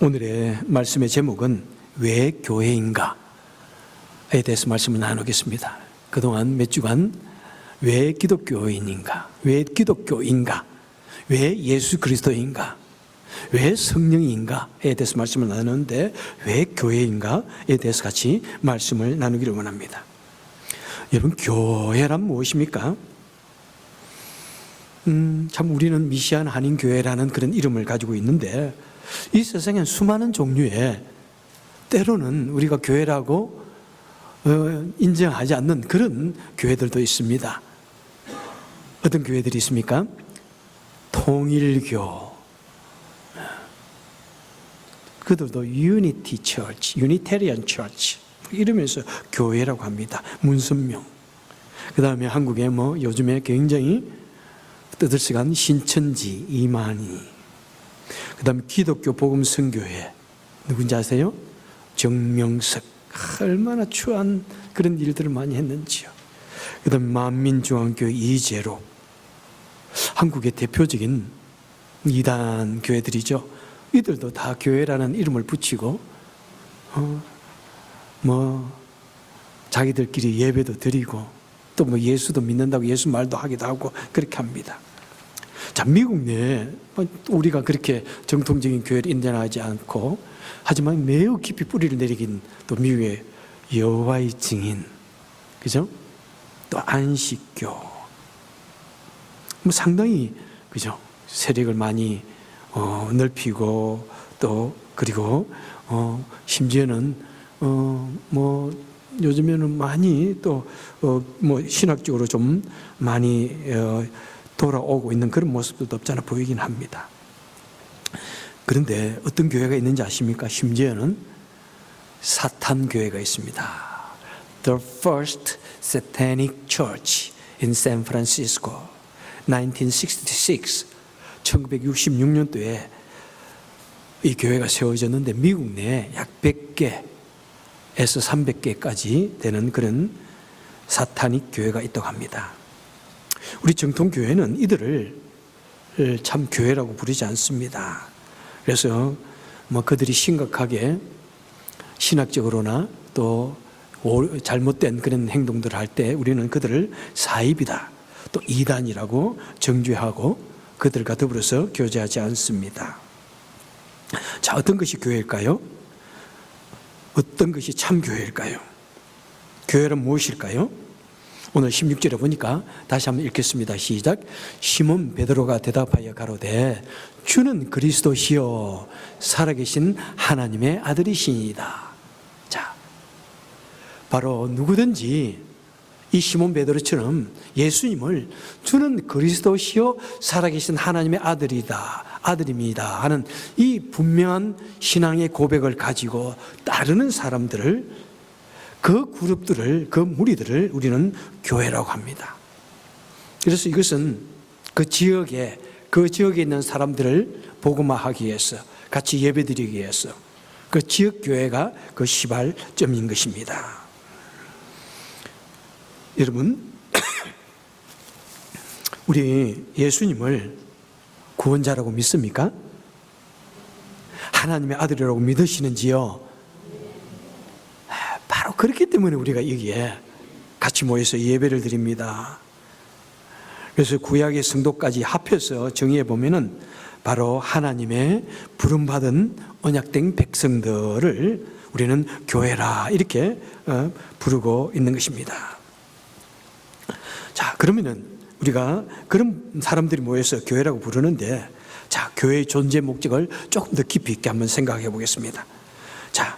오늘의 말씀의 제목은 왜 교회인가에 대해서 말씀을 나누겠습니다. 그동안 몇 주간 왜 기독교인인가, 왜 기독교인가, 왜 예수 그리스도인가, 왜 성령인가에 대해서 말씀을 나누는데 왜 교회인가에 대해서 같이 말씀을 나누기를 원합니다. 여러분, 교회란 무엇입니까? 참 우리는 미시안 한인교회라는 그런 이름을 가지고 있는데 이 세상엔 수많은 종류의, 때로는 우리가 교회라고 인정하지 않는 그런 교회들도 있습니다. 어떤 교회들이 있습니까? 통일교, 그들도 유니티 처치, 유니테리안 처치 이러면서 교회라고 합니다. 문선명. 그 다음에 한국에 요즘에 굉장히 떠들썩한 신천지, 이만희. 그 다음에 기독교 복음선교회, 누군지 아세요? 정명석. 얼마나 추한 그런 일들을 많이 했는지요. 그 다음에 만민중앙교회 이재로. 한국의 대표적인 이단 교회들이죠. 이들도 다 교회라는 이름을 붙이고 자기들끼리 예배도 드리고 또 예수도 믿는다고 예수 말도 하기도 하고 그렇게 합니다. 자, 미국 내에 우리가 그렇게 정통적인 교회를 인정하지 않고 하지만 매우 깊이 뿌리를 내리긴 또 미국의 여호와의 증인, 그죠? 또 안식교, 상당히 그죠? 세력을 많이 넓히고 또 그리고 심지어는 요즘에는 많이 또 신학적으로 좀 많이 돌아오고 있는 그런 모습도 없지 않아 보이긴 합니다. 그런데 어떤 교회가 있는지 아십니까? 심지어는 사탄 교회가 있습니다. The First Satanic Church in San Francisco, 1966, 1966년도에 이 교회가 세워졌는데 미국 내에 약 100개에서 300개까지 되는 그런 사타닉 교회가 있다고 합니다. 우리 정통교회는 이들을 참 교회라고 부르지 않습니다. 그래서 그들이 심각하게 신학적으로나 또 잘못된 그런 행동들을 할 때 우리는 그들을 사입이다, 또 이단이라고 정죄하고 그들과 더불어서 교제하지 않습니다. 자, 어떤 것이 교회일까요? 어떤 것이 참 교회일까요? 교회는 무엇일까요? 오늘 16절에 보니까 다시 한번 읽겠습니다. 시작. 시몬 베드로가 대답하여 가로되 주는 그리스도시요 살아계신 하나님의 아들이시니이다. 자, 바로 누구든지 이 시몬 베드로처럼 예수님을 주는 그리스도시요 살아계신 하나님의 아들입니다 하는 이 분명한 신앙의 고백을 가지고 따르는 사람들을, 그 그룹들을, 그 무리들을 우리는 교회라고 합니다. 그래서 이것은 그 지역에 있는 사람들을 복음화하기 위해서, 같이 예배드리기 위해서 그 지역 교회가 그 시발점인 것입니다. 여러분, 우리 예수님을 구원자라고 믿습니까? 하나님의 아들이라고 믿으시는지요? 바로 그렇기 때문에 우리가 여기에 같이 모여서 예배를 드립니다. 그래서 구약의 성도까지 합해서 정의해 보면은 바로 하나님의 부름받은 언약된 백성들을 우리는 교회라 이렇게 부르고 있는 것입니다. 자, 그러면은 우리가 그런 사람들이 모여서 교회라고 부르는데, 자, 교회의 존재 목적을 조금 더 깊이 있게 한번 생각해 보겠습니다. 자,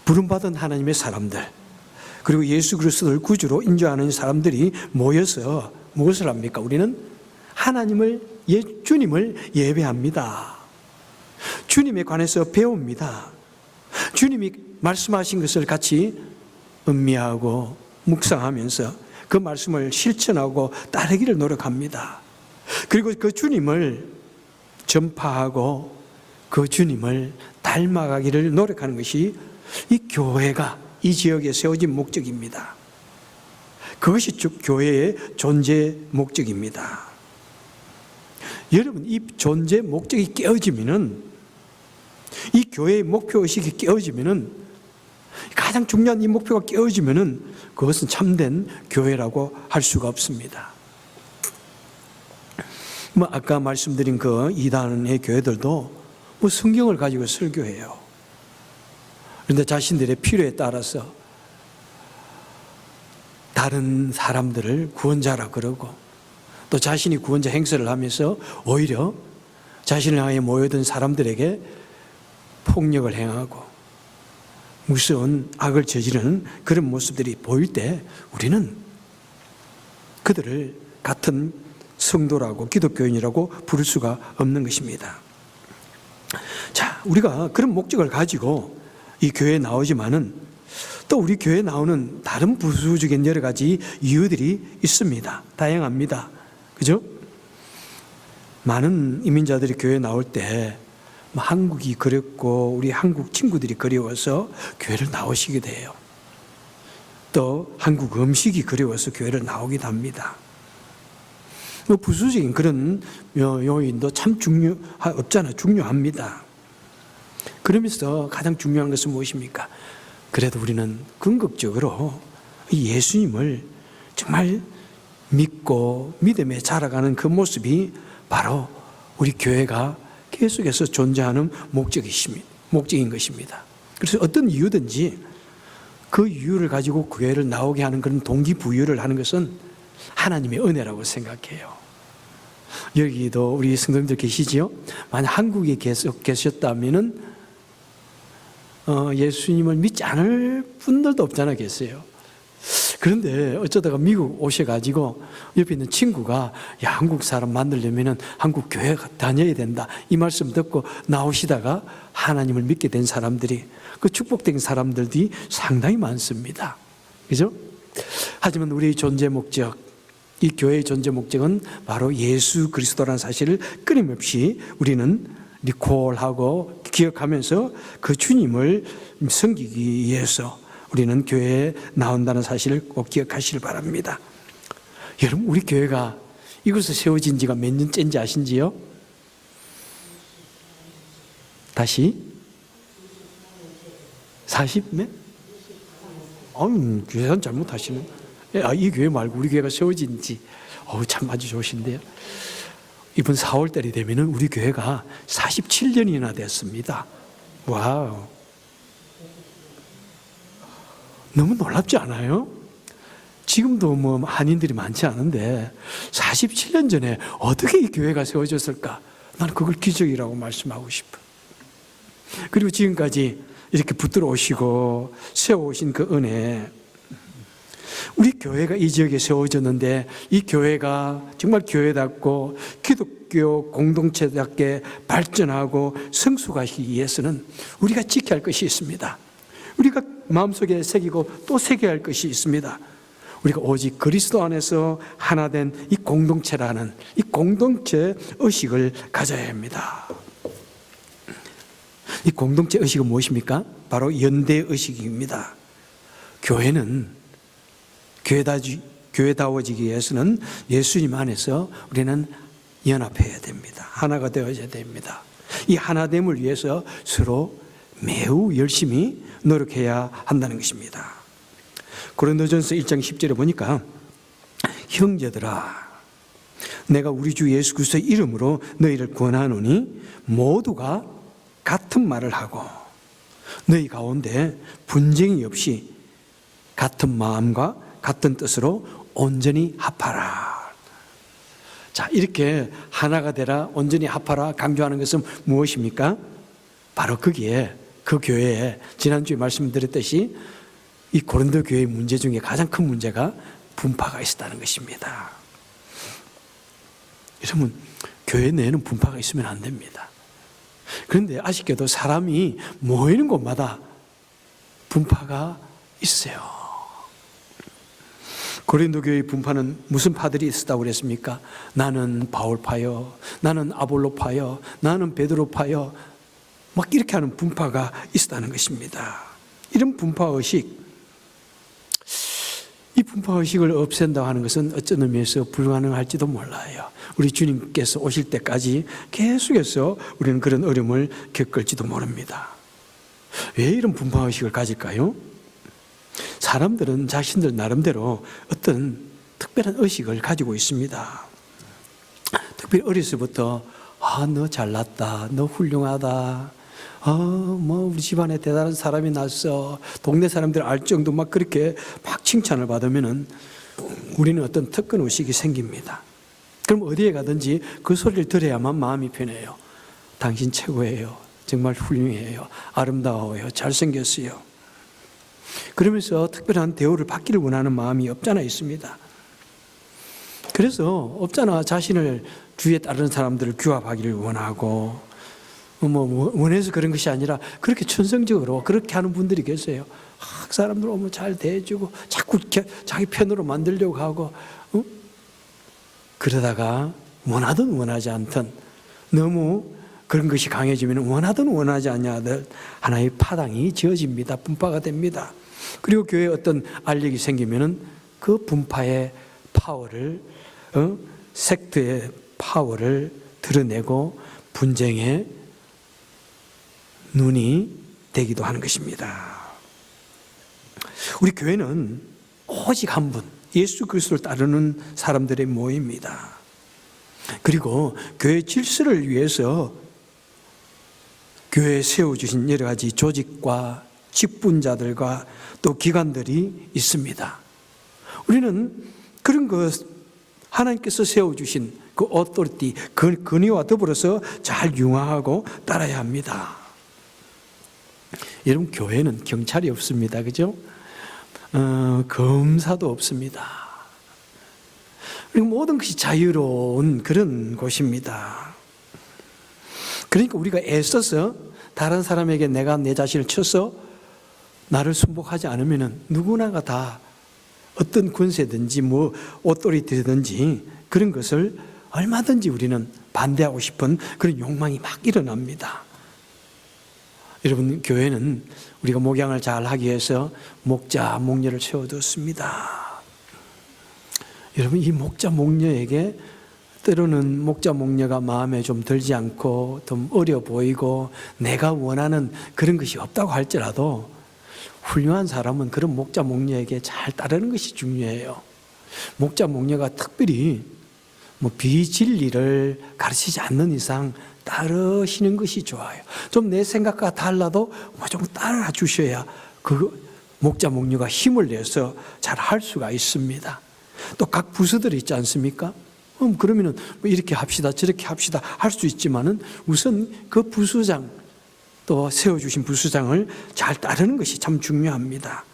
부름받은 하나님의 사람들, 그리고 예수 그리스도를 구주로 인정하는 사람들이 모여서 무엇을 합니까? 우리는 하나님을, 주님을 예배합니다. 주님에 관해서 배웁니다. 주님이 말씀하신 것을 같이 음미하고 묵상하면서 그 말씀을 실천하고 따르기를 노력합니다. 그리고 그 주님을 전파하고 그 주님을 닮아가기를 노력하는 것이 이 교회가 이 지역에 세워진 목적입니다. 그것이 즉 교회의 존재 목적입니다. 여러분, 이 존재 목적이 깨어지면은 이 교회의 목표의식이 깨어지면은, 가장 중요한 이 목표가 깨어지면은 그것은 참된 교회라고 할 수가 없습니다. 아까 말씀드린 그 이단의 교회들도 성경을 가지고 설교해요. 그런데 자신들의 필요에 따라서 다른 사람들을 구원자라 그러고, 또 자신이 구원자 행세를 하면서 오히려 자신을 향해 모여든 사람들에게 폭력을 행하고 무서운 악을 저지르는 그런 모습들이 보일 때 우리는 그들을 같은 성도라고, 기독교인이라고 부를 수가 없는 것입니다. 자, 우리가 그런 목적을 가지고 이 교회에 나오지만은 또 우리 교회에 나오는 다른 부수적인 여러 가지 이유들이 있습니다. 다양합니다. 그죠? 많은 이민자들이 교회에 나올 때 한국이 그립고 우리 한국 친구들이 그리워서 교회를 나오시게 돼요. 또 한국 음식이 그리워서 교회를 나오기도 합니다. 부수적인 그런 요인도 참 중요합니다. 그러면서 가장 중요한 것은 무엇입니까? 그래도 우리는 궁극적으로 예수님을 정말 믿고 믿음에 자라가는 그 모습이 바로 우리 교회가 계속해서 존재하는 목적인 것입니다. 그래서 어떤 이유든지 그 이유를 가지고 교회를 나오게 하는 그런 동기부여를 하는 것은 하나님의 은혜라고 생각해요. 여기도 우리 성도님들 계시지요? 만약 한국에 계셨다면은 예수님을 믿지 않을 분들도 없잖아 계세요. 그런데 어쩌다가 미국 오셔가지고 옆에 있는 친구가 야, 한국 사람 만나려면은 한국 교회 다녀야 된다 이 말씀 듣고 나오시다가 하나님을 믿게 된 사람들이, 그 축복된 사람들이 상당히 많습니다. 그죠? 하지만 우리의 존재 목적, 이 교회의 존재 목적은 바로 예수 그리스도라는 사실을 끊임없이 우리는 리콜하고 기억하면서 그 주님을 섬기기 위해서 우리는 교회에 나온다는 사실을 꼭 기억하시길 바랍니다. 여러분, 우리 교회가 이곳에 세워진 지가 몇 년째인지 아신지요? 다시 40몇? 계산 잘못하시네. 이 교회 말고 우리 교회가 세워진 지 참 아주 좋으신데요. 이번 4월달이 되면은 우리 교회가 47년이나 됐습니다. 와우. 너무 놀랍지 않아요? 지금도 한인들이 많지 않은데 47년 전에 어떻게 이 교회가 세워졌을까? 나는 그걸 기적이라고 말씀하고 싶어요. 그리고 지금까지 이렇게 붙들어 오시고 세워오신 그 은혜, 우리 교회가 이 지역에 세워졌는데 이 교회가 정말 교회답고 기독교 공동체답게 발전하고 성숙하기 위해서는 우리가 지켜야 할 것이 있습니다. 우리가 마음속에 새기고 또 새겨야 할 것이 있습니다. 우리가 오직 그리스도 안에서 하나 된 이 공동체라는 이 공동체 의식을 가져야 합니다. 이 공동체 의식은 무엇입니까? 바로 연대 의식입니다. 교회는 교회다워지기 위해서는 예수님 안에서 우리는 연합해야 됩니다. 하나가 되어야 됩니다. 이 하나됨을 위해서 서로 매우 열심히 노력해야 한다는 것입니다. 고린도전서 1장 10절에 보니까 형제들아, 내가 우리 주 예수 그리스도의 이름으로 너희를 권하노니 모두가 같은 말을 하고 너희 가운데 분쟁이 없이 같은 마음과 같은 뜻으로 온전히 합하라. 자, 이렇게 하나가 되라, 온전히 합하라 강조하는 것은 무엇입니까? 바로 거기에 그 교회에 지난주에 말씀드렸듯이 이 고린도 교회의 문제 중에 가장 큰 문제가 분파가 있었다는 것입니다. 여러분, 교회 내에는 분파가 있으면 안 됩니다. 그런데 아쉽게도 사람이 모이는 곳마다 분파가 있어요. 고린도 교회의 분파는 무슨 파들이 있었다고 그랬습니까? 나는 바울파요, 나는 아볼로파요, 나는 베드로파요, 막 이렇게 하는 분파가 있었다는 것입니다. 이런 분파의식, 이 분파의식을 없앤다고 하는 것은 어떤 의미에서 불가능할지도 몰라요. 우리 주님께서 오실 때까지 계속해서 우리는 그런 어려움을 겪을지도 모릅니다. 왜 이런 분파의식을 가질까요? 사람들은 자신들 나름대로 어떤 특별한 의식을 가지고 있습니다. 특별히 어려서부터 너 잘났다, 너 훌륭하다, 우리 집안에 대단한 사람이 났어, 동네 사람들 알 정도 막 그렇게 막 칭찬을 받으면은 우리는 어떤 특권 의식이 생깁니다. 그럼 어디에 가든지 그 소리를 들어야만 마음이 편해요. 당신 최고예요. 정말 훌륭해요. 아름다워요. 잘생겼어요. 그러면서 특별한 대우를 받기를 원하는 마음이 없잖아 있습니다. 그래서 없잖아, 자신을 주위에 다른 사람들을 규합하기를 원하고, 원해서 그런 것이 아니라 그렇게 천성적으로 그렇게 하는 분들이 계세요. 사람들 오면 잘 대해주고 자꾸 자기 편으로 만들려고 하고, 그러다가 원하든 원하지 않든 너무 그런 것이 강해지면 원하든 원하지 않냐든 하나의 파당이 지어집니다. 분파가 됩니다. 그리고 교회에 어떤 알력이 생기면은 그 분파의 파워를, 섹트의 파워를 드러내고 분쟁의 눈이 되기도 하는 것입니다. 우리 교회는 오직 한 분, 예수 그리스도를 따르는 사람들의 모임입니다. 그리고 교회 질서를 위해서 교회에 세워주신 여러 가지 조직과 직분자들과 또 기관들이 있습니다. 우리는 그런 것, 하나님께서 세워주신 그 오토리티, 그 권위와 더불어서 잘 융화하고 따라야 합니다. 여러분, 교회는 경찰이 없습니다. 그죠? 검사도 없습니다. 그리고 모든 것이 자유로운 그런 곳입니다. 그러니까 우리가 애써서 다른 사람에게 내가 내 자신을 쳐서 나를 순복하지 않으면 누구나가 다 어떤 권세든지 오토리티든지 그런 것을 얼마든지 우리는 반대하고 싶은 그런 욕망이 막 일어납니다. 여러분, 교회는 우리가 목양을 잘 하기 위해서 목자, 목녀를 세워두었습니다. 여러분, 이 목자, 목녀에게 때로는 목자, 목녀가 마음에 좀 들지 않고 좀 어려 보이고 내가 원하는 그런 것이 없다고 할지라도 훌륭한 사람은 그런 목자, 목녀에게 잘 따르는 것이 중요해요. 목자, 목녀가 특별히 비진리를 가르치지 않는 이상 따르시는 것이 좋아요. 좀 내 생각과 달라도 좀 따라 주셔야 그 목자, 목녀가 힘을 내서 잘 할 수가 있습니다. 또 각 부서들이 있지 않습니까? 그러면은 이렇게 합시다, 저렇게 합시다 할 수 있지만은 우선 그 부서장, 또 세워주신 부서장을 잘 따르는 것이 참 중요합니다.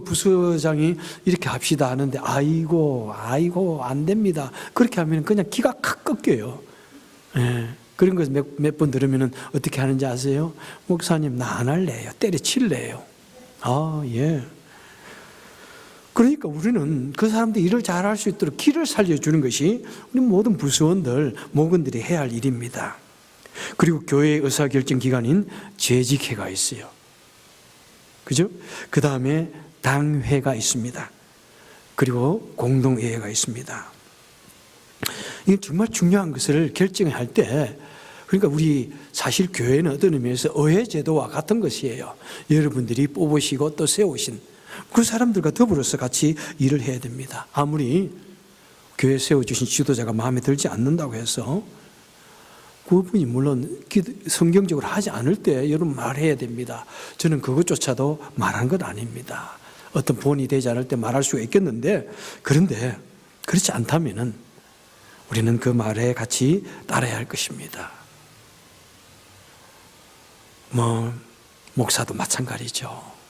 부서장이 이렇게 합시다 하는데 아이고 안 됩니다. 그렇게 하면 그냥 기가 칵 꺾여요. 예. 그런 거 몇 번 들으면 어떻게 하는지 아세요? 목사님, 나 안 할래요. 때려칠래요. 예. 그러니까 우리는 그 사람들이 일을 잘할 수 있도록 길을 살려주는 것이 우리 모든 부서원들, 목원들이 해야 할 일입니다. 그리고 교회의 의사결정 기관인 재직회가 있어요. 그죠? 그 다음에 당회가 있습니다. 그리고 공동회의가 있습니다. 이게 정말 중요한 것을 결정할 때, 그러니까 우리 사실 교회는 어떤 의미에서 의회제도와 같은 것이에요. 여러분들이 뽑으시고 또 세우신 그 사람들과 더불어서 같이 일을 해야 됩니다. 아무리 교회 세워주신 지도자가 마음에 들지 않는다고 해서 그분이 물론 성경적으로 하지 않을 때 여러분 말해야 됩니다. 저는 그것조차도 말한 건 아닙니다. 어떤 본이 되지 않을 때 말할 수가 있겠는데, 그런데 그렇지 않다면은 우리는 그 말에 같이 따라야 할 것입니다. 목사도 마찬가지죠.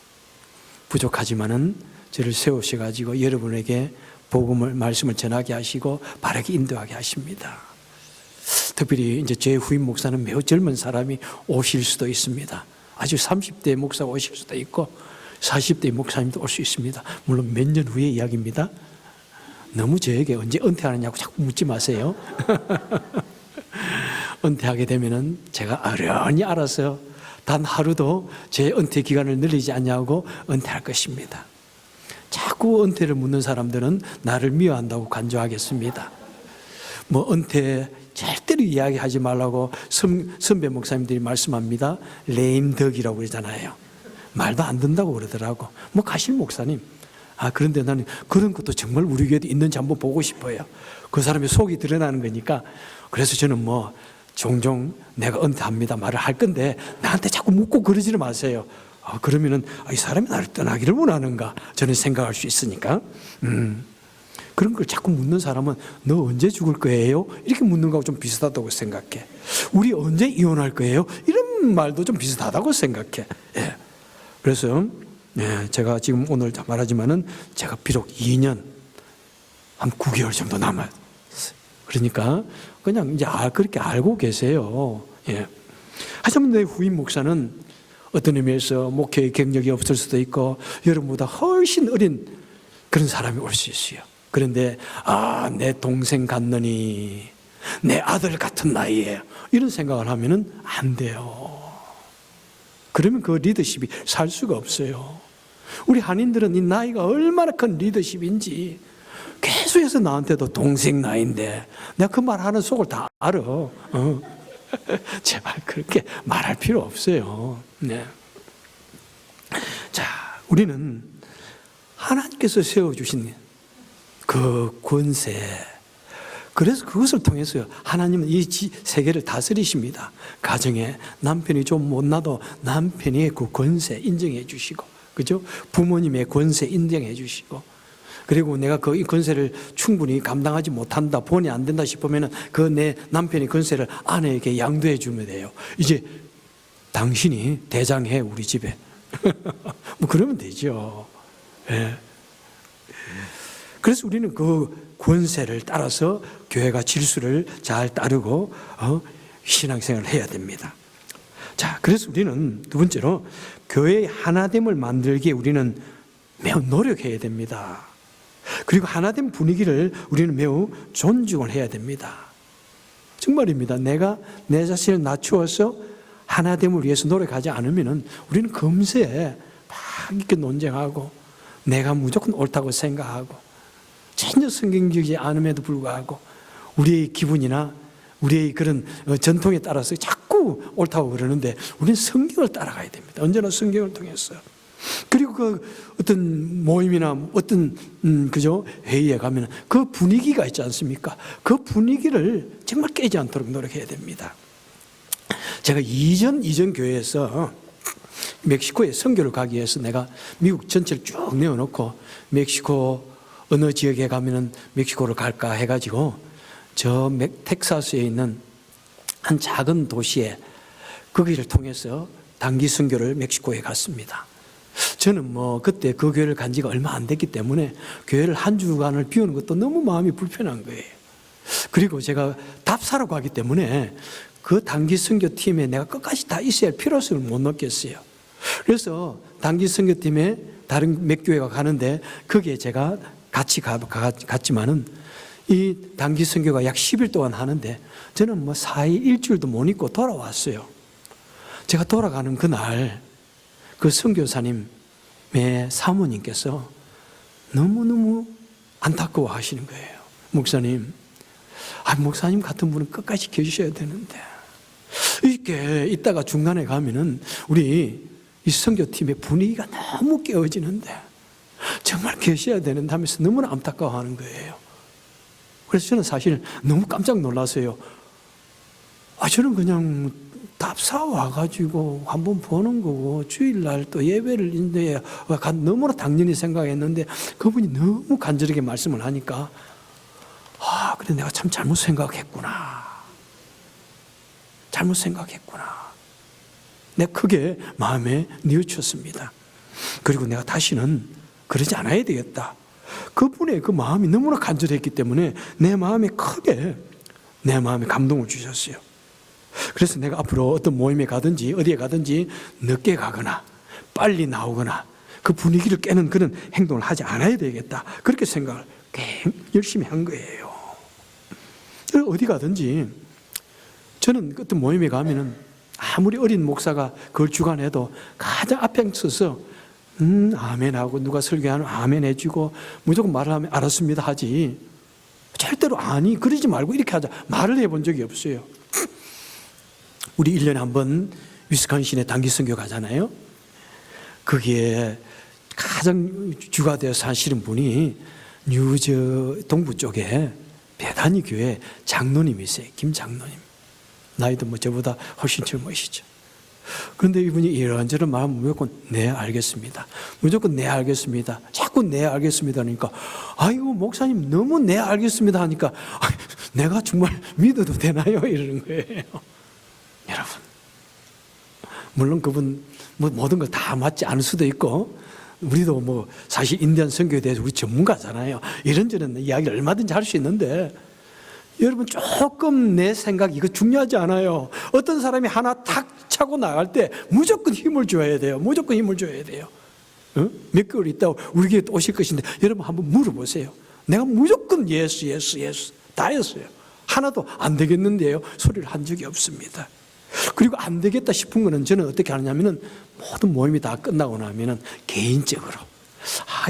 부족하지만은 저를 세우셔가지고 여러분에게 복음을, 말씀을 전하게 하시고 바르게 인도하게 하십니다. 특별히 이제 제 후임 목사는 매우 젊은 사람이 오실 수도 있습니다. 아주 30대 목사가 오실 수도 있고 40대 목사님도 올 수 있습니다. 물론 몇 년 후의 이야기입니다. 너무 저에게 언제 은퇴하느냐고 자꾸 묻지 마세요. 은퇴하게 되면은 제가 어련히 알아서 단 하루도 제 은퇴 기간을 늘리지 않냐고 은퇴할 것입니다. 자꾸 은퇴를 묻는 사람들은 나를 미워한다고 간주하겠습니다. 은퇴 절대로 이야기하지 말라고 선배 목사님들이 말씀합니다. 레임덕이라고 그러잖아요. 말도 안 듣는다고 그러더라고. 뭐 가실 목사님. 그런데 나는 그런 것도 정말 우리 교회도 있는지 한번 보고 싶어요. 그 사람의 속이 드러나는 거니까. 그래서 저는 뭐 종종 내가 은퇴합니다 말을 할 건데 나한테 자꾸 묻고 그러지는 마세요. 그러면은 이 사람이 나를 떠나기를 원하는가 저는 생각할 수 있으니까. 그런 걸 자꾸 묻는 사람은 너 언제 죽을 거예요? 이렇게 묻는 거하고 좀 비슷하다고 생각해. 우리 언제 이혼할 거예요? 이런 말도 좀 비슷하다고 생각해. 예. 그래서 제가 지금 오늘 말하지만은 제가 비록 2년 한 9개월 정도 남았어요. 그러니까 그냥 이제 그렇게 알고 계세요. 예. 하지만 내 후임 목사는 어떤 의미에서 목회의 경력이 없을 수도 있고 여러분보다 훨씬 어린 그런 사람이 올 수 있어요. 그런데 내 동생 같느니 내 아들 같은 나이에 이런 생각을 하면은 안 돼요. 그러면 그 리더십이 살 수가 없어요. 우리 한인들은 이 나이가 얼마나 큰 리더십인지 계속해서 나한테도 동생 나이인데 내가 그 말하는 속을 다 알아. 제발 그렇게 말할 필요 없어요. 네. 자, 우리는 하나님께서 세워주신 그 권세, 그래서 그것을 통해서 하나님은 이 세계를 다스리십니다. 가정에 남편이 좀 못나도 남편의 그 권세 인정해 주시고, 그죠? 부모님의 권세 인정해 주시고, 그리고 내가 그 권세를 충분히 감당하지 못한다, 본이 안 된다 싶으면 그 내 남편의 권세를 아내에게 양도해 주면 돼요. 이제 당신이 대장해 우리 집에. 뭐 그러면 되죠. 예. 그래서 우리는 그 권세를 따라서 교회가 질서를 잘 따르고 신앙생활을 해야 됩니다. 자, 그래서 우리는 두 번째로 교회의 하나됨을 만들기에 우리는 매우 노력해야 됩니다. 그리고 하나됨 분위기를 우리는 매우 존중을 해야 됩니다. 정말입니다. 내가 내 자신을 낮추어서 하나됨을 위해서 노력하지 않으면 우리는 금세 막 이렇게 논쟁하고 내가 무조건 옳다고 생각하고 전혀 성경적이지 않음에도 불구하고 우리의 기분이나 우리의 그런 전통에 따라서 자꾸 옳다고 그러는데 우리는 성경을 따라가야 됩니다. 언제나 성경을 통해서. 그리고 그 어떤 모임이나 어떤 그죠 회의에 가면 그 분위기가 있지 않습니까? 그 분위기를 정말 깨지 않도록 노력해야 됩니다. 제가 이전 교회에서 멕시코에 선교를 가기 위해서 내가 미국 전체를 쭉 내어놓고 멕시코 어느 지역에 가면은 멕시코를 갈까 해가지고 저 텍사스에 있는 한 작은 도시에 거기를 통해서 단기 선교를 멕시코에 갔습니다. 저는 뭐 그때 그 교회를 간 지가 얼마 안 됐기 때문에 교회를 한 주간을 비우는 것도 너무 마음이 불편한 거예요. 그리고 제가 답사로 가기 때문에 그 단기 선교팀에 내가 끝까지 다 있어야 할 필요성을 못 느꼈어요. 그래서 단기 선교팀에 다른 몇 교회가 가는데 거기에 제가 같이 갔지만은 이 단기 선교가 약 10일 동안 하는데 저는 뭐 4일 일주일도 못 있고 돌아왔어요. 제가 돌아가는 그날 그 선교사님의 사모님께서 너무너무 안타까워 하시는 거예요. 목사님, 목사님 같은 분은 끝까지 계셔야 되는데 이렇게 있다가 중간에 가면은 우리 이 선교팀의 분위기가 너무 깨어지는데 정말 계셔야 되는데 하면서 너무나 안타까워하는 거예요. 그래서 저는 사실 너무 깜짝 놀랐어요. 저는 그냥 답사 와가지고 한번 보는 거고 주일날 또 예배를 인도해 너무나 당연히 생각했는데 그분이 너무 간절하게 말씀을 하니까 근데 내가 참 잘못 생각했구나. 내가 크게 마음에 뉘우쳤습니다. 그리고 내가 다시는 그러지 않아야 되겠다. 그분의 그 마음이 너무나 간절했기 때문에 내 마음에 감동을 주셨어요. 그래서 내가 앞으로 어떤 모임에 가든지 어디에 가든지 늦게 가거나 빨리 나오거나 그 분위기를 깨는 그런 행동을 하지 않아야 되겠다. 그렇게 생각을 열심히 한 거예요. 어디 가든지 저는 어떤 모임에 가면은 아무리 어린 목사가 그걸 주관해도 가장 앞에 서서 아멘하고 누가 설교하면 아멘 해주고 무조건 말을 하면 알았습니다 하지. 절대로 아니 그러지 말고 이렇게 하자 말을 해본 적이 없어요. 우리 1년에 한 번 위스콘신에 단기 선교 가잖아요. 거기에 가장 주가 되어서 하시는 분이 뉴저 동부 쪽에 배단위 교회 장로님이세요. 김 장로님. 나이도 뭐 저보다 훨씬 젊으시죠. 그런데 이분이 이런저런 말하면 무조건 네 알겠습니다. 무조건 네 알겠습니다. 자꾸 네 알겠습니다 하니까 아이고 목사님 너무 네 알겠습니다 하니까 내가 정말 믿어도 되나요? 이러는 거예요. 여러분 물론 그분 뭐 모든 걸 다 맞지 않을 수도 있고 우리도 뭐 사실 인디안 선교에 대해서 우리 전문가잖아요. 이런저런 이야기를 얼마든지 할 수 있는데 여러분 조금 내 생각 이거 중요하지 않아요. 어떤 사람이 하나 탁 차고 나갈 때 무조건 힘을 줘야 돼요. 무조건 힘을 줘야 돼요. 몇 개월 있다가 우리 교회 또 오실 것인데 여러분 한번 물어보세요. 내가 무조건 예수 다 했어요. 하나도 안 되겠는데요 소리를 한 적이 없습니다. 그리고 안 되겠다 싶은 거는 저는 어떻게 하느냐면은 모든 모임이 다 끝나고 나면은 개인적으로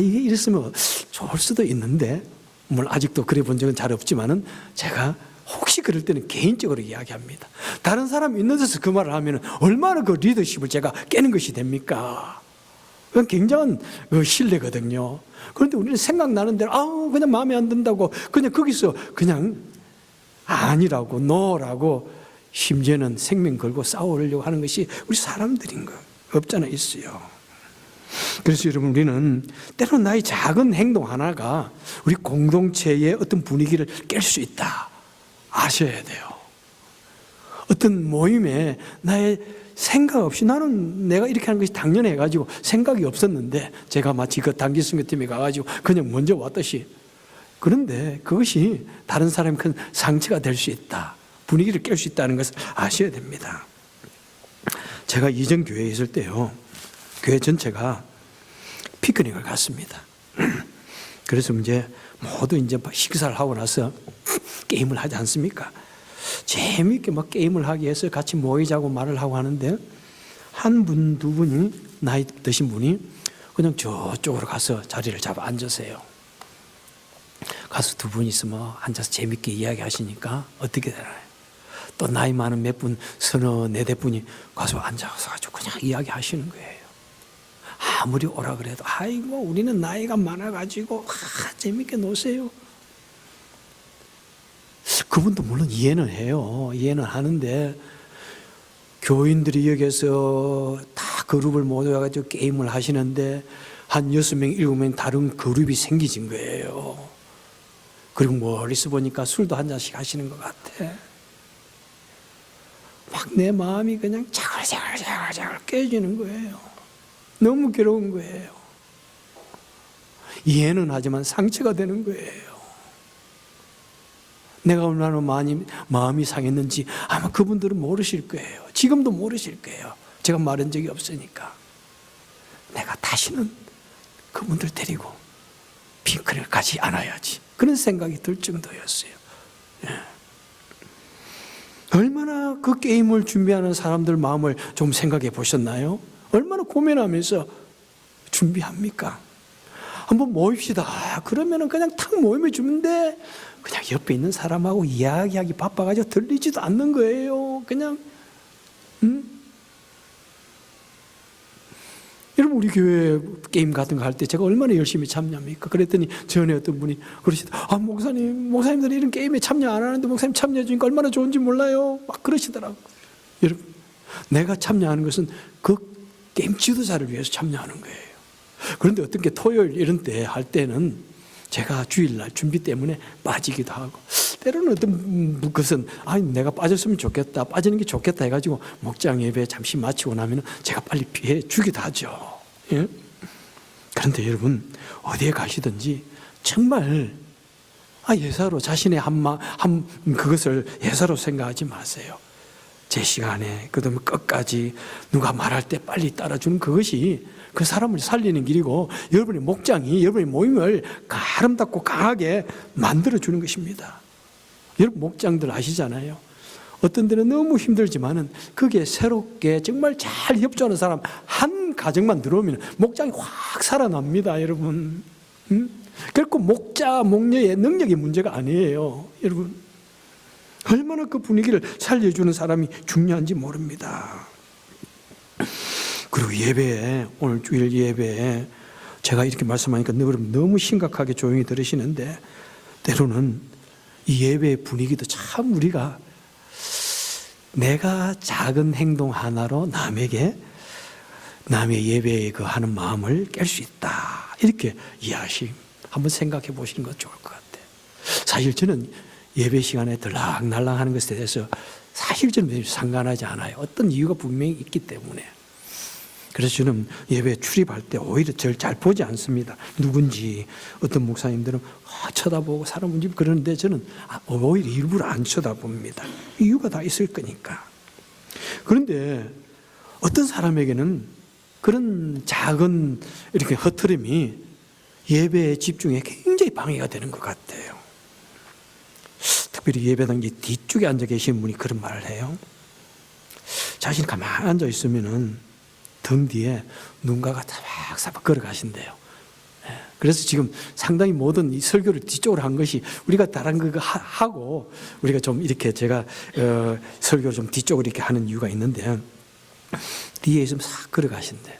이게 이랬으면 좋을 수도 있는데 물론 아직도 그래 본 적은 잘 없지만은 제가 혹시 그럴 때는 개인적으로 이야기합니다. 다른 사람 있는 데서 그 말을 하면은 얼마나 그 리더십을 제가 깨는 것이 됩니까? 그건 굉장한 신뢰거든요. 그런데 우리는 생각나는 대로 그냥 마음에 안 든다고 그냥 거기서 그냥 아니라고 노라고 심지어는 생명 걸고 싸우려고 하는 것이 우리 사람들인 거 없잖아 있어요. 그래서 여러분 우리는 때로는 나의 작은 행동 하나가 우리 공동체의 어떤 분위기를 깰 수 있다 아셔야 돼요. 어떤 모임에 나의 생각 없이 나는 내가 이렇게 하는 것이 당연해가지고 생각이 없었는데 제가 마치 그 단기 선교팀에 가가지고 그냥 먼저 왔듯이 그런데 그것이 다른 사람의 큰 상처가 될 수 있다. 분위기를 깰 수 있다는 것을 아셔야 됩니다. 제가 이전 교회에 있을 때요. 교회 전체가 피크닉을 갔습니다. 그래서 이제 모두 이제 식사를 하고 나서 게임을 하지 않습니까? 재미있게 막 게임을 하기 위해서 같이 모이자고 말을 하고 하는데 한 분, 두 분이 나이 드신 분이 그냥 저쪽으로 가서 자리를 잡아 앉으세요. 가서 두 분이서 뭐 앉아서 재미있게 이야기하시니까 어떻게 되나요? 또 나이 많은 몇 분, 서너 네댓 분이 가서 앉아서 그냥 이야기하시는 거예요. 아무리 오라 그래도 아이고 우리는 나이가 많아가지고 재밌게 노세요. 그분도 물론 이해는 해요. 이해는 하는데 교인들이 여기서 다 그룹을 모여가지고 게임을 하시는데 한 6명, 7명 다른 그룹이 생기진 거예요. 그리고 멀리서 보니까 술도 한 잔씩 하시는 것 같아. 막 내 마음이 그냥 자글자글 깨지는 거예요. 너무 괴로운 거예요. 이해는 하지만 상처가 되는 거예요. 내가 얼마나 많이 마음이 상했는지 아마 그분들은 모르실 거예요. 지금도 모르실 거예요. 제가 말한 적이 없으니까. 내가 다시는 그분들 데리고 핑크를 가지 않아야지. 그런 생각이 들 정도였어요. 얼마나 그 게임을 준비하는 사람들 마음을 좀 생각해 보셨나요? 얼마나 고민하면서 준비합니까? 한번 모입시다. 그러면은 그냥 탁 모임을 주는데 그냥 옆에 있는 사람하고 이야기하기 바빠가지고 들리지도 않는 거예요. 그냥 여러분 우리 교회 게임 같은 거 할 때 제가 얼마나 열심히 참여합니까? 그랬더니 전에 어떤 분이 그러시더라고요. 목사님들이 이런 게임에 참여 안 하는데 목사님 참여해 주니까 얼마나 좋은지 몰라요. 막 그러시더라고요. 여러분 내가 참여하는 것은 그 게임 지도자를 위해서 참여하는 거예요. 그런데 어떤 게 토요일 이런 때 할 때는 제가 주일날 준비 때문에 빠지기도 하고 때로는 어떤 것은 내가 빠졌으면 좋겠다 빠지는 게 좋겠다 해가지고 목장 예배 잠시 마치고 나면 제가 빨리 피해 주기도 하죠. 예? 그런데 여러분 어디에 가시든지 정말 예사로 자신의 그것을 예사로 생각하지 마세요. 제 시간에 그다음에 끝까지 누가 말할 때 빨리 따라주는 그것이 그 사람을 살리는 길이고 여러분의 목장이 여러분의 모임을 아름답고 강하게 만들어주는 것입니다. 여러분 목장들 아시잖아요. 어떤 데는 너무 힘들지만은 그게 새롭게 정말 잘 협조하는 사람 한 가정만 들어오면 목장이 확 살아납니다. 여러분 결코 목자, 목녀의 능력이 문제가 아니에요. 여러분, 얼마나 그 분위기를 살려주는 사람이 중요한지 모릅니다. 그리고 예배에, 오늘 주일 예배에 제가 이렇게 말씀하니까 너무 심각하게 조용히 들으시는데, 때로는 이 예배의 분위기도 참 우리가 내가 작은 행동 하나로 남의 예배에 그 하는 마음을 깰 수 있다, 이렇게 이해하시, 한번 생각해 보시는 것 좋을 것 같아요. 사실 저는 예배 시간에 들락날락 하는 것에 대해서 사실 저는 상관하지 않아요. 어떤 이유가 분명히 있기 때문에. 그래서 저는 예배에 출입할 때 오히려 저를 잘 보지 않습니다. 누군지. 어떤 목사님들은 쳐다보고 사람인지 그러는데 저는 오히려 일부러 안 쳐다봅니다. 이유가 다 있을 거니까. 그런데 어떤 사람에게는 그런 작은 이렇게 허트름이 예배의 집중에 굉장히 방해가 되는 것 같아요. 특별히 예배당 뒤쪽에 앉아 계신 분이 그런 말을 해요. 자신이 가만히 앉아 있으면은 등 뒤에 누군가가 사박사박 걸어가신대요. 그래서 지금 상당히 모든 이 설교를 뒤쪽으로 한 것이, 우리가 다른 거 하고 우리가 좀 이렇게 제가 설교를 좀 뒤쪽으로 이렇게 하는 이유가 있는데, 뒤에 있으면 싹 걸어가신대.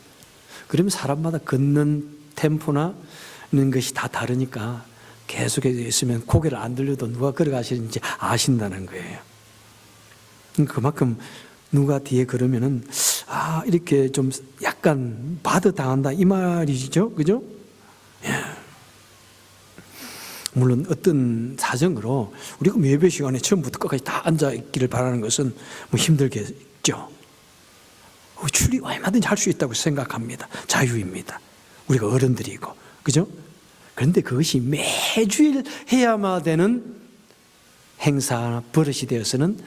그러면 사람마다 걷는 템포나 는 것이 다 다르니까 계속해서 있으면 고개를 안 들려도 누가 걸어가시는지 아신다는 거예요. 그만큼 누가 뒤에 걸으면은 이렇게 좀 약간 바드당한다 이 말이죠, 그죠? 예. 물론 어떤 사정으로 우리가 예배 시간에 처음부터 끝까지 다 앉아 있기를 바라는 것은 뭐 힘들겠죠. 출입 얼마든지 할 수 있다고 생각합니다. 자유입니다. 우리가 어른들이고, 그죠? 그런데 그것이 매주일 해야만 되는 행사, 버릇이 되어서는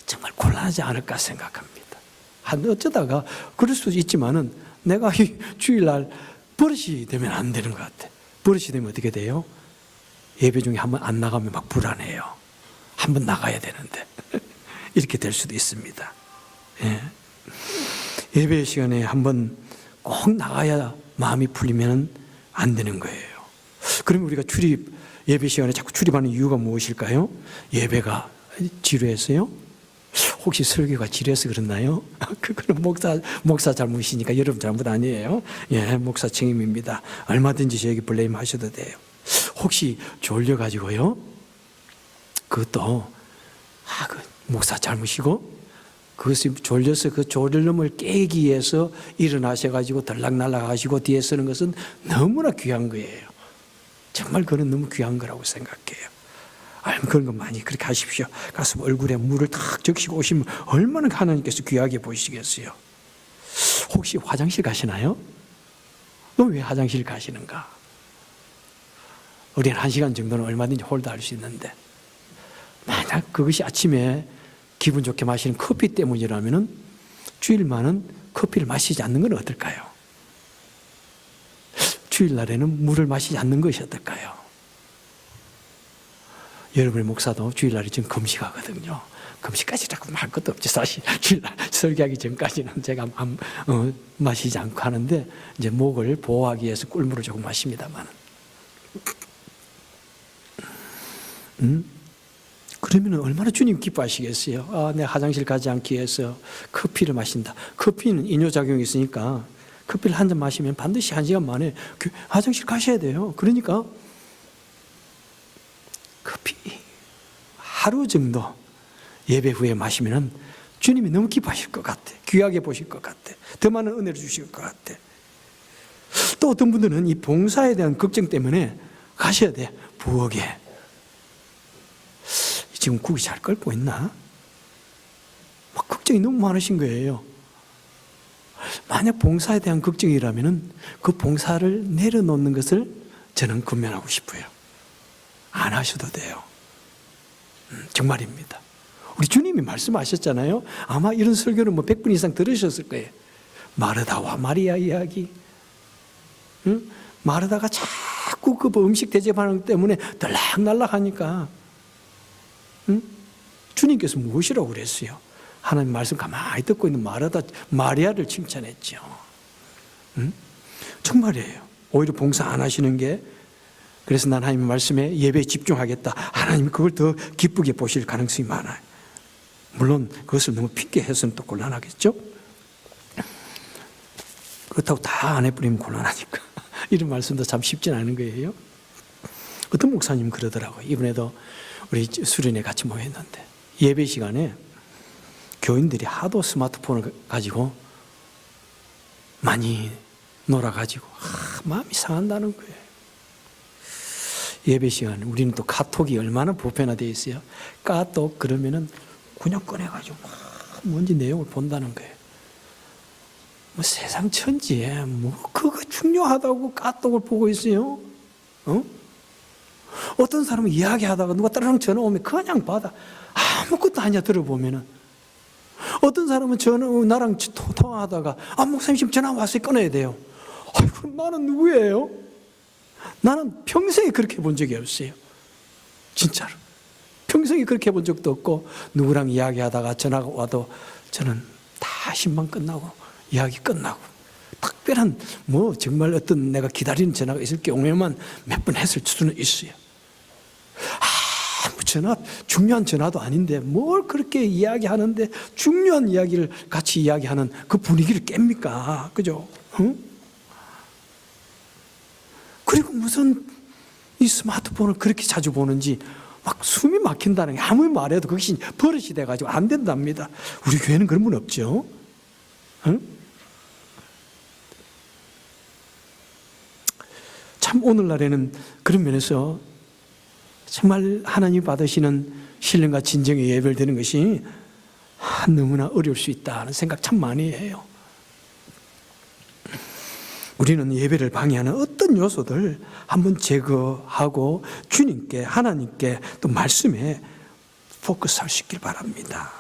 정말 곤란하지 않을까 생각합니다. 어쩌다가 그럴 수도 있지만은 내가 이 주일날 버릇이 되면 안 되는 것 같아. 버릇이 되면 어떻게 돼요? 예배 중에 한번 안 나가면 막 불안해요. 한번 나가야 되는데 이렇게 될 수도 있습니다. 예. 예배 시간에 한번 꼭 나가야 마음이 풀리면 안 되는 거예요. 그러면 우리가 예배 시간에 자꾸 출입하는 이유가 무엇일까요? 예배가 지루해서요? 혹시 설교가 지루해서 그렇나요? 그거는 목사 잘못이니까 여러분 잘못 아니에요. 예, 목사 책임입니다. 얼마든지 저에게 블레임 하셔도 돼요. 혹시 졸려가지고요? 그것도 그 목사 잘못이고, 그것이 졸려서 그 졸음을 깨기 위해서 일어나셔가지고 들락날락 하시고 뒤에 서는 것은 너무나 귀한 거예요. 정말 그건 너무 귀한 거라고 생각해요. 그런 거 많이 그렇게 하십시오. 가서 얼굴에 물을 탁 적시고 오시면 얼마나 하나님께서 귀하게 보시겠어요. 혹시 화장실 가시나요? 너 왜 화장실 가시는가? 우리는 1시간 정도는 얼마든지 홀드할 수 있는데, 만약 그것이 아침에 기분 좋게 마시는 커피 때문이라면 주일만은 커피를 마시지 않는 건 어떨까요? 주일날에는 물을 마시지 않는 것이 어떨까요? 여러분의 목사도 주일날에 지금 금식하거든요. 금식까지라고 말 것도 없지. 사실 주일날 설교하기 전까지는 제가 마시지 않고 하는데, 이제 목을 보호하기 위해서 꿀물을 조금 마십니다만. 그러면 얼마나 주님 기뻐하시겠어요? 내가 화장실 가지 않기 위해서 커피를 마신다. 커피는 이뇨작용이 있으니까 커피를 한 잔 마시면 반드시 1시간 만에 화장실 가셔야 돼요. 그러니까 커피 하루 정도 예배 후에 마시면 주님이 너무 기뻐하실 것 같아. 귀하게 보실 것 같아. 더 많은 은혜를 주실 것 같아. 또 어떤 분들은 이 봉사에 대한 걱정 때문에 가셔야 돼. 부엌에. 지금 국이 잘 끓고 있나? 막 걱정이 너무 많으신 거예요. 만약 봉사에 대한 걱정이라면 그 봉사를 내려놓는 것을 저는 권면하고 싶어요. 안 하셔도 돼요. 정말입니다. 우리 주님이 말씀하셨잖아요. 아마 이런 설교를 100분 이상 들으셨을 거예요. 마르다와 마리아 이야기. 마르다가 자꾸 그 음식 대접하는 것 때문에 들락날락 하니까 주님께서 무엇이라고 그랬어요? 하나님 말씀 가만히 듣고 있는 마리아를 칭찬했죠. 정말이에요. 오히려 봉사 안 하시는 게 그래서 난 하나님의 말씀에 예배에 집중하겠다. 하나님이 그걸 더 기쁘게 보실 가능성이 많아요. 물론 그것을 너무 핑계해서는 또 곤란하겠죠. 그렇다고 다 안 해버리면 곤란하니까. 이런 말씀도 참 쉽진 않은 거예요. 어떤 목사님 그러더라고요. 이번에도 우리 수련회 같이 모였는데 예배 시간에 교인들이 하도 스마트폰을 가지고 많이 놀아가지고 마음이 상한다는 거예요. 예배 시간에 우리는 또 카톡이 얼마나 보편화되어 있어요. 카톡 그러면은 그냥 꺼내가지고 막 뭔지 내용을 본다는 거예요. 뭐 세상 천지에 뭐 그거 중요하다고 카톡을 보고 있어요. 어떤 사람은 이야기하다가 누가 따르릉 전화 오면 그냥 받아. 아무것도 아니야 들어보면은. 어떤 사람은 나랑 통화하다가 목사님 지금 전화 왔어요. 끊어야 돼요. 아이고 나는 누구예요? 나는 평생에 그렇게 본 적이 없어요. 진짜로. 평생에 그렇게 본 적도 없고 누구랑 이야기하다가 전화가 와도 저는 다 신방 끝나고 이야기 끝나고 특별한 뭐 정말 어떤 내가 기다리는 전화가 있을 경우에만 몇 번 했을 수는 있어요. 전화, 중요한 전화도 아닌데 뭘 그렇게 이야기하는데 중요한 이야기를 같이 이야기하는 그 분위기를 깹니까? 그죠? 응? 그리고 무슨 이 스마트폰을 그렇게 자주 보는지 막 숨이 막힌다는 게 아무리 말해도 그것이 버릇이 돼가지고 안 된답니다. 우리 교회는 그런 분 없죠? 응? 참 오늘날에는 그런 면에서 정말 하나님 받으시는 신령과 진정의 예배를 드리는 것이 너무나 어려울 수 있다는 생각 참 많이 해요. 우리는 예배를 방해하는 어떤 요소들 한번 제거하고 주님께, 하나님께 또 말씀에 포커스할 수 있길 바랍니다.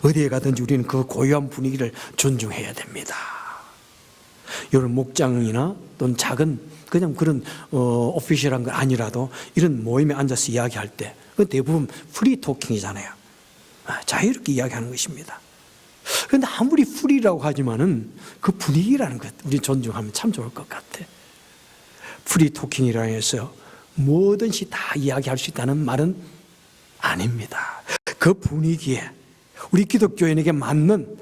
어디에 가든지 우리는 그 고유한 분위기를 존중해야 됩니다. 이런 목장이나 또는 작은 그냥 그런 오피셜한 건 아니라도 이런 모임에 앉아서 이야기할 때 대부분 프리 토킹이잖아요. 자유롭게 이야기하는 것입니다. 그런데 아무리 프리라고 하지만은 그 분위기라는 것 우리 존중하면 참 좋을 것 같아. 프리 토킹이라 해서 뭐든지 다 이야기할 수 있다는 말은 아닙니다. 그 분위기에 우리 기독교인에게 맞는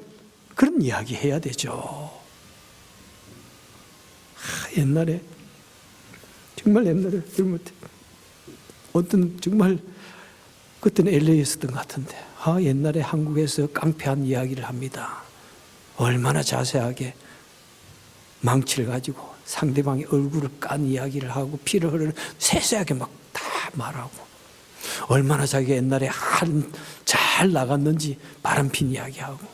그런 이야기 해야 되죠. 옛날에 정말 옛날에 어떤 정말 그때는 LA였었던 것 같은데 옛날에 한국에서 깡패한 이야기를 합니다. 얼마나 자세하게 망치를 가지고 상대방의 얼굴을 깐 이야기를 하고 피를 흐르는 세세하게 막 다 말하고 얼마나 자기가 옛날에 잘 나갔는지 바람핀 이야기하고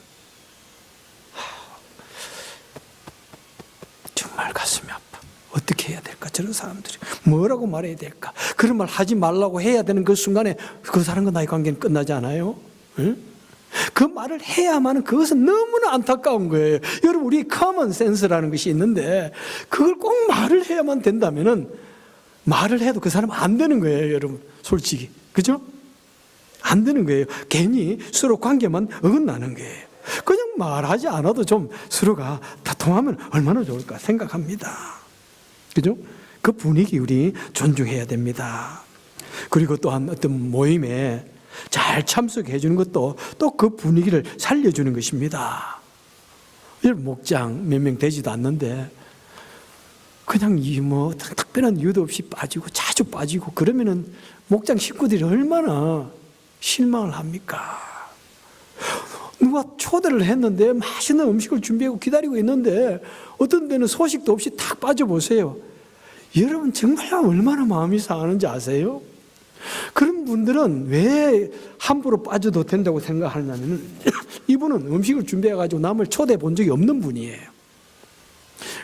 정말 가슴이 아파. 어떻게 해야 될까? 저런 사람들이 뭐라고 말해야 될까? 그런 말 하지 말라고 해야 되는 그 순간에 그 사람과 나의 관계는 끝나지 않아요? 응? 그 말을 해야만 그것은 너무나 안타까운 거예요. 여러분 우리 커먼 센스라는 것이 있는데 그걸 꼭 말을 해야만 된다면은 말을 해도 그 사람은 안 되는 거예요. 여러분 솔직히 그죠? 안 되는 거예요. 괜히 서로 관계만 어긋나는 거예요. 그냥 말하지 않아도 좀 서로가 다 통하면 얼마나 좋을까 생각합니다. 그죠? 그 분위기 우리 존중해야 됩니다. 그리고 또한 어떤 모임에 잘 참석해 주는 것도 또 그 분위기를 살려주는 것입니다. 목장 몇 명 되지도 않는데 그냥 뭐 특별한 이유도 없이 빠지고 자주 빠지고 그러면은 목장 식구들이 얼마나 실망을 합니까? 누가 초대를 했는데 맛있는 음식을 준비하고 기다리고 있는데 어떤 데는 소식도 없이 탁 빠져보세요. 여러분 정말 얼마나 마음이 상하는지 아세요? 그런 분들은 왜 함부로 빠져도 된다고 생각하느냐면 이분은 음식을 준비해가지고 남을 초대해 본 적이 없는 분이에요.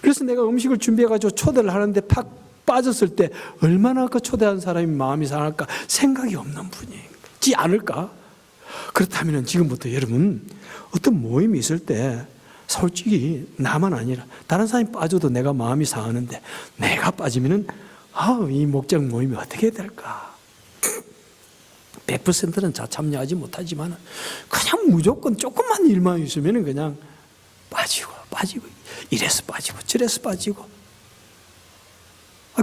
그래서 내가 음식을 준비해가지고 초대를 하는데 팍 빠졌을 때 얼마나 그 초대한 사람이 마음이 상할까 생각이 없는 분이지 않을까? 그렇다면 지금부터 여러분 어떤 모임이 있을 때 솔직히 나만 아니라 다른 사람이 빠져도 내가 마음이 상하는데 내가 빠지면은 이 목장 모임이 어떻게 될까? 100%는 참여하지 못하지만 그냥 무조건 조금만 일만 있으면 그냥 빠지고 이래서 빠지고 저래서 빠지고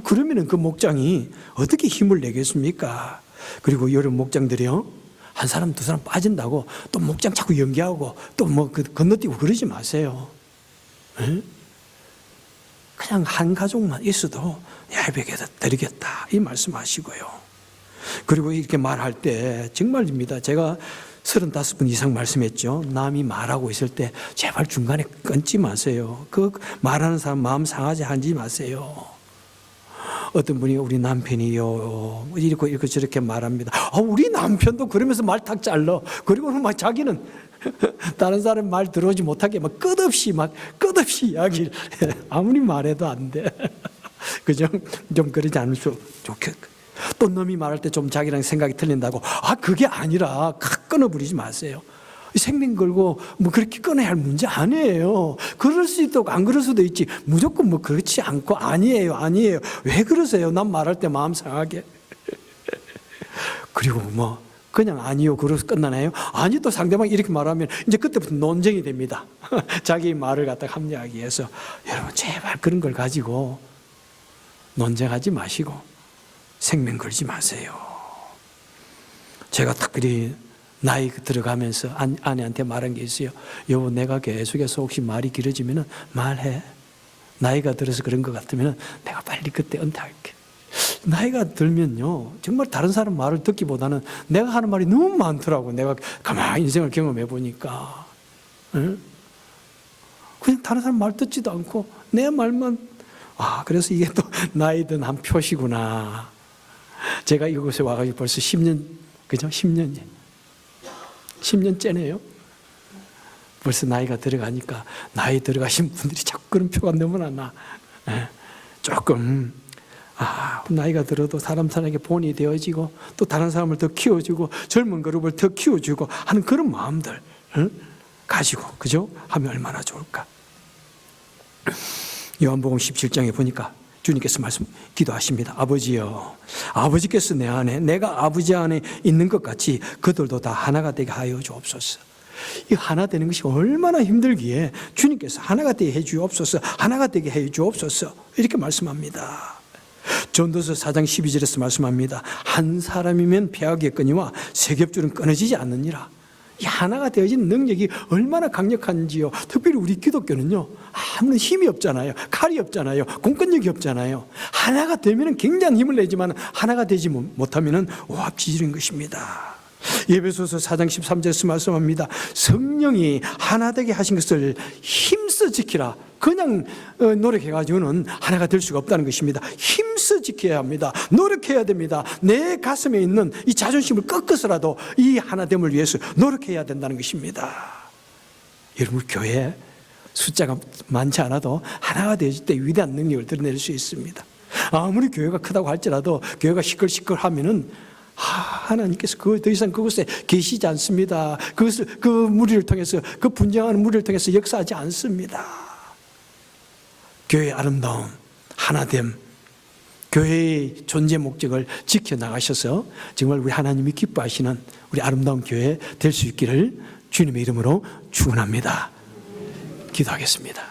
그러면은 그 목장이 어떻게 힘을 내겠습니까? 그리고 여름 목장들이요, 한 사람 두 사람 빠진다고 또 목장 자꾸 연기하고 또 뭐 건너뛰고 그러지 마세요. 에? 그냥 한 가족만 있어도 예배에 드리겠다 이 말씀하시고요. 그리고 이렇게 말할 때 정말입니다. 제가 35분 이상 말씀했죠. 남이 말하고 있을 때 제발 중간에 끊지 마세요. 그 말하는 사람 마음 상하지 하지 마세요. 어떤 분이 우리 남편이요 이렇게 저렇게 말합니다. 우리 남편도 그러면서 말 탁 잘라. 그리고는 막 자기는 다른 사람 말 들어오지 못하게 막 끝없이 이야기를 아무리 말해도 안 돼. 그죠? 좀 그러지 않을 수 좋겠. 또 놈이 말할 때 좀 자기랑 생각이 틀린다고 그게 아니라 끊어버리지 마세요. 생명 걸고 뭐 그렇게 끊어야 할 문제 아니에요. 그럴 수 있다고 안 그럴 수도 있지. 무조건 뭐 그렇지 않고 아니에요. 왜 그러세요? 난 말할 때 마음 상하게. 그리고 뭐 그냥 아니요 그래서 끝나나요? 아니 또 상대방이 이렇게 말하면 이제 그때부터 논쟁이 됩니다. 자기 말을 갖다가 합리화하기 위해서. 여러분 제발 그런 걸 가지고 논쟁하지 마시고 생명 걸지 마세요. 제가 특별히 나이 들어가면서 아내한테 말한 게 있어요. 여보, 내가 계속해서 혹시 말이 길어지면 말해. 나이가 들어서 그런 것 같으면 내가 빨리 그때 은퇴할게. 나이가 들면요, 정말 다른 사람 말을 듣기보다는 내가 하는 말이 너무 많더라고. 내가 가만히 인생을 경험해 보니까. 응? 그냥 다른 사람 말 듣지도 않고 내 말만. 그래서 이게 또 나이 든 한 표시구나. 제가 이곳에 와가지고 벌써 10년, 그죠? 10년째네요. 벌써 나이가 들어가니까 나이 들어가신 분들이 자꾸 그런 표가 너무나 나. 조금 나이가 들어도 사람에게 본이 되어지고 또 다른 사람을 더 키워주고 젊은 그룹을 더 키워주고 하는 그런 마음들 가지고 그죠? 하면 얼마나 좋을까. 요한복음 17장에 보니까 주님께서 기도하십니다. 아버지여, 아버지께서 내 안에 내가 아버지 안에 있는 것 같이 그들도 다 하나가 되게 하여 주옵소서. 이 하나 되는 것이 얼마나 힘들기에 주님께서 하나가 되게 해 주옵소서, 하나가 되게 해 주옵소서 이렇게 말씀합니다. 전도서 4장 12절에서 말씀합니다. 한 사람이면 패하겠거니와 세 겹줄은 끊어지지 않느니라. 이 하나가 되어진 능력이 얼마나 강력한지요. 특별히 우리 기독교는요, 아무런 힘이 없잖아요. 칼이 없잖아요. 공권력이 없잖아요. 하나가 되면 굉장한 힘을 내지만 하나가 되지 못하면 오합지졸인 것입니다. 에베소서 4장 13절에서 말씀합니다. 성령이 하나 되게 하신 것을 힘써 지키라. 그냥 노력해가지고는 하나가 될 수가 없다는 것입니다. 힘써 지켜야 합니다. 노력해야 됩니다. 내 가슴에 있는 이 자존심을 꺾어서라도 이 하나됨을 위해서 노력해야 된다는 것입니다. 여러분, 교회 숫자가 많지 않아도 하나가 되어질 때 위대한 능력을 드러낼 수 있습니다. 아무리 교회가 크다고 할지라도 교회가 시끌시끌하면은 하나님께서 더 이상 그곳에 계시지 않습니다. 그 무리를 통해서, 그 분쟁하는 무리를 통해서 역사하지 않습니다. 교회의 아름다움, 하나됨, 교회의 존재 목적을 지켜나가셔서 정말 우리 하나님이 기뻐하시는 우리 아름다운 교회 될 수 있기를 주님의 이름으로 축원합니다. 기도하겠습니다.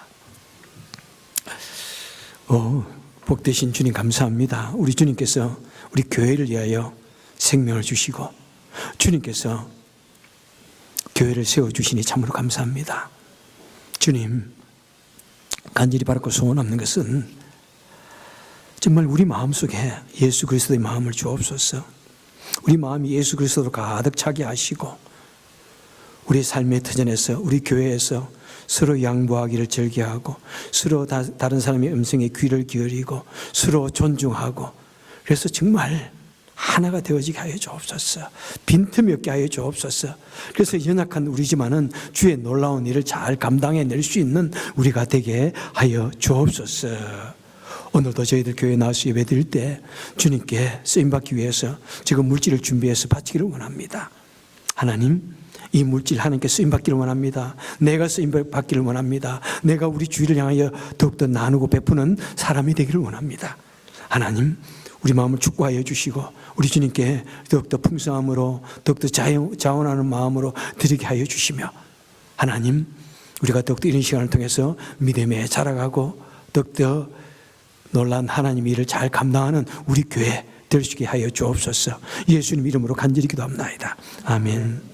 복되신 주님 감사합니다. 우리 주님께서 우리 교회를 위하여 생명을 주시고 주님께서 교회를 세워주시니 참으로 감사합니다. 주님, 간절히 바라고 소원하는 것은 정말 우리 마음속에 예수 그리스도의 마음을 주옵소서. 우리 마음이 예수 그리스도로 가득 차게 하시고 우리 삶의 터전에서, 우리 교회에서 서로 양보하기를 즐겨하고 서로 다른 사람의 음성에 귀를 기울이고 서로 존중하고, 그래서 정말 하나가 되어지게 하여 주옵소서. 빈틈이 없게 하여 주옵소서. 그래서 연약한 우리지만은 주의 놀라운 일을 잘 감당해낼 수 있는 우리가 되게 하여 주옵소서. 오늘도 저희들 교회에 나와서 예배드릴 때 주님께 쓰임받기 위해서 지금 물질을 준비해서 바치기를 원합니다. 하나님, 이 물질 하나님께 쓰임받기를 원합니다. 내가 쓰임받기를 원합니다. 내가 우리 주위를 향하여 더욱더 나누고 베푸는 사람이 되기를 원합니다. 하나님, 우리 마음을 축복하여 주시고 우리 주님께 더욱더 풍성함으로 더욱더 자원하는 마음으로 드리게 하여 주시며, 하나님, 우리가 더욱더 이런 시간을 통해서 믿음에 자라가고 더욱더 놀란 하나님 일을 잘 감당하는 우리 교회 될 수 있게 하여 주옵소서. 예수님 이름으로 간절히 기도합나이다. 아멘.